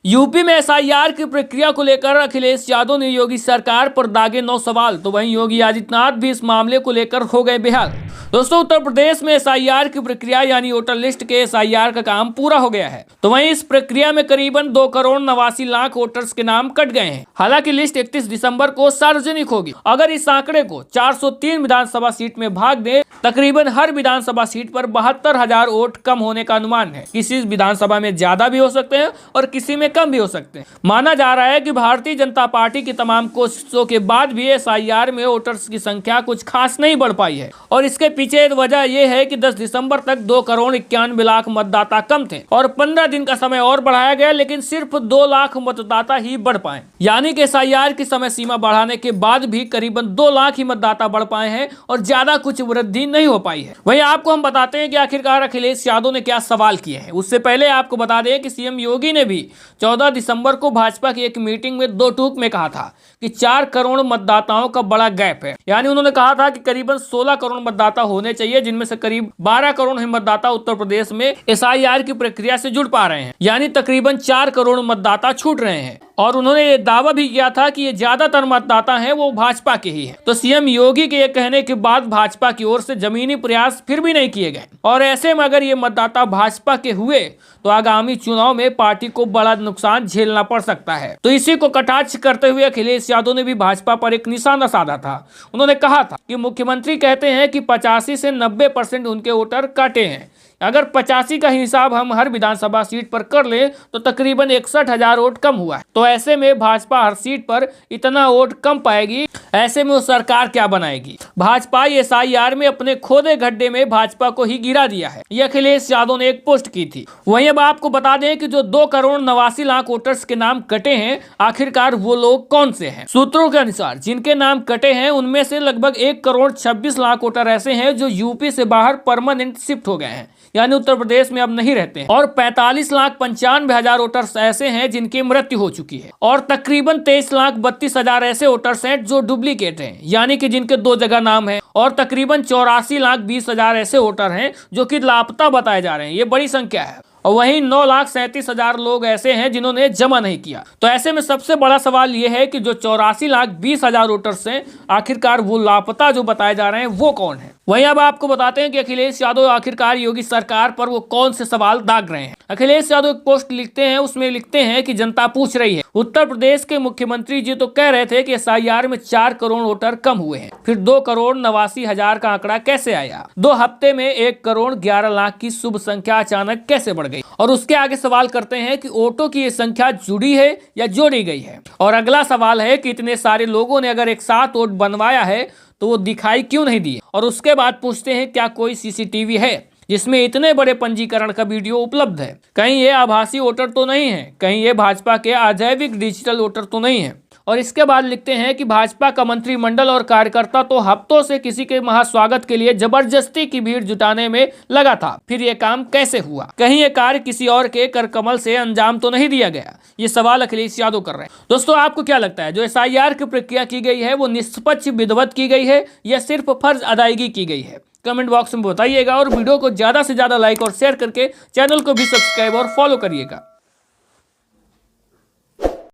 UP में SIR की प्रक्रिया को लेकर अखिलेश यादव ने योगी सरकार पर दागे 9 सवाल। तो वहीं योगी आदित्यनाथ भी इस मामले को लेकर हो गए बेहाल। दोस्तों, उत्तर प्रदेश में एसआईआर की प्रक्रिया यानी वोटर लिस्ट के एसआईआर का काम पूरा हो गया है। तो वहीं इस प्रक्रिया में करीबन 2 करोड़ 89 लाख वोटर्स के नाम कट गए हैं। हालांकि लिस्ट 31 दिसंबर को सार्वजनिक होगी। अगर इस आंकड़े को 403 विधानसभा सीट में भाग दे, तकरीबन हर विधानसभा सीट पर 72,000 वोट कम होने का अनुमान है। किसी विधानसभा में ज्यादा भी हो सकते हैं और किसी में कम भी हो सकते हैं। माना जा रहा है कि भारतीय जनता पार्टी की तमाम कोशिशों के बाद भी एसआईआर में वोटर्स की संख्या कुछ खास नहीं बढ़ पाई है। और इसके पीछे वजह यह है कि 10 दिसंबर तक 2 करोड़ 91 लाख मतदाता कम थे और 15 दिन का समय और बढ़ाया गया, लेकिन सिर्फ 2 लाख मतदाता ही बढ़ पाए। यानी कि एसआईआर की समय सीमा बढ़ाने के बाद भी करीबन 2 लाख ही मतदाता बढ़ पाए हैं और ज्यादा कुछ वृद्धि नहीं हो पाई है। वहीं आपको हम बताते हैं कि आखिरकार अखिलेश यादव ने क्या सवाल किए हैं। उससे पहले आपको बता दें कि सीएम योगी ने भी 14 दिसंबर को भाजपा की एक मीटिंग में 2 टूक में कहा था कि 4 करोड़ मतदाताओं का बड़ा गैप है। यानी उन्होंने कहा था कि करीबन 16 करोड़ मतदाता होने चाहिए, जिनमें से करीब 12 करोड़ ही मतदाता उत्तर प्रदेश में एसआईआर की प्रक्रिया से जुड़ पा रहे हैं। यानी तकरीबन 4 करोड़ मतदाता छूट रहे हैं। और उन्होंने ये दावा भी किया था कि ये ज्यादातर मतदाता हैं वो भाजपा के ही हैं। तो सीएम योगी के ये कहने के बाद भाजपा की ओर से जमीनी प्रयास फिर भी नहीं किए गए। और ऐसे में अगर ये मतदाता भाजपा के हुए तो आगामी चुनाव में पार्टी को बड़ा नुकसान झेलना पड़ सकता है। तो इसी को कटाक्ष करते हुए अखिलेश यादव ने भी भाजपा पर एक निशाना साधा था। उन्होंने कहा था कि मुख्यमंत्री कहते हैं कि 85 से 90% उनके वोटर काटे हैं। अगर 85 का हिसाब हम हर विधानसभा सीट पर कर ले तो तकरीबन 61,000 वोट कम हुआ है। तो ऐसे में भाजपा हर सीट पर इतना वोट कम पाएगी। ऐसे में वो सरकार क्या बनाएगी। भाजपा एसआईआर में अपने खोदे गड्ढे में भाजपा को ही गिरा दिया है। ये अखिलेश यादव ने एक पोस्ट की थी। वहीं अब आपको बता दें कि जो 2 करोड़ 89 लाख वोटर्स के नाम कटे हैं, आखिरकार वो लोग कौन से हैं। सूत्रों के अनुसार जिनके नाम कटे हैं उनमें से लगभग 1 करोड़ 26 लाख वोटर ऐसे हैं जो यूपी से बाहर परमानेंट शिफ्ट हो गए हैं, यानी उत्तर प्रदेश में अब नहीं रहते हैं। और 45,95,000 वोटर्स ऐसे हैं जिनकी मृत्यु हो चुकी है। और तकरीबन 23,32,000 ऐसे वोटर्स हैं जो डुप्लीकेट हैं, यानी कि जिनके 2 जगह नाम है। और तकरीबन 84,20,000 ऐसे वोटर हैं जो कि लापता बताए जा रहे हैं। ये बड़ी संख्या है। और वहीं 9,37,000 लोग ऐसे हैं जिन्होंने जमा नहीं किया। तो ऐसे में सबसे बड़ा सवाल यह है कि जो 84,20,000 वोटर्स हैं, आखिरकार वो लापता जो बताए जा रहे हैं वो कौन है। वहीं अब आपको बताते हैं कि अखिलेश यादव आखिरकार योगी सरकार पर वो कौन से सवाल दाग रहे हैं। अखिलेश यादव एक पोस्ट लिखते हैं, उसमें लिखते हैं कि जनता पूछ रही है, उत्तर प्रदेश के मुख्यमंत्री जी तो कह रहे थे कि एसआईआर में 4 करोड़ वोटर कम हुए हैं, फिर 2 करोड़ 89,000 का आंकड़ा कैसे आया। 2 हफ्ते में 1 करोड़ 11 लाख की शुभ संख्या अचानक कैसे बढ़ गई। और उसके आगे सवाल करते हैं कि वोटों की ये संख्या जुड़ी है या जोड़ी गई है। और अगला सवाल है कि इतने सारे लोगों ने अगर एक साथ वोट बनवाया है तो वो दिखाई क्यों नहीं दिए। और उसके बाद पूछते हैं क्या कोई सीसीटीवी है जिसमें इतने बड़े पंजीकरण का वीडियो उपलब्ध है। कहीं ये आभासी वोटर तो नहीं है, कहीं ये भाजपा के अजैविक डिजिटल वोटर तो नहीं है। और इसके बाद लिखते हैं कि भाजपा का मंत्रिमंडल और कार्यकर्ता तो हफ्तों से किसी के महास्वागत के लिए जबरदस्ती की भीड़ जुटाने में लगा था, फिर ये काम कैसे हुआ। कहीं ये कार्य किसी और के करकमल से अंजाम तो नहीं दिया गया। ये सवाल अखिलेश यादव कर रहे हैं। दोस्तों, आपको क्या लगता है जो एसआईआर की प्रक्रिया की गई है वो निष्पक्ष विधिवत की गई है या सिर्फ फर्ज अदायगी की गई है। कमेंट बॉक्स में बताइएगा और वीडियो को ज्यादा से ज्यादा लाइक और शेयर करके चैनल को भी सब्सक्राइब और फॉलो करिएगा।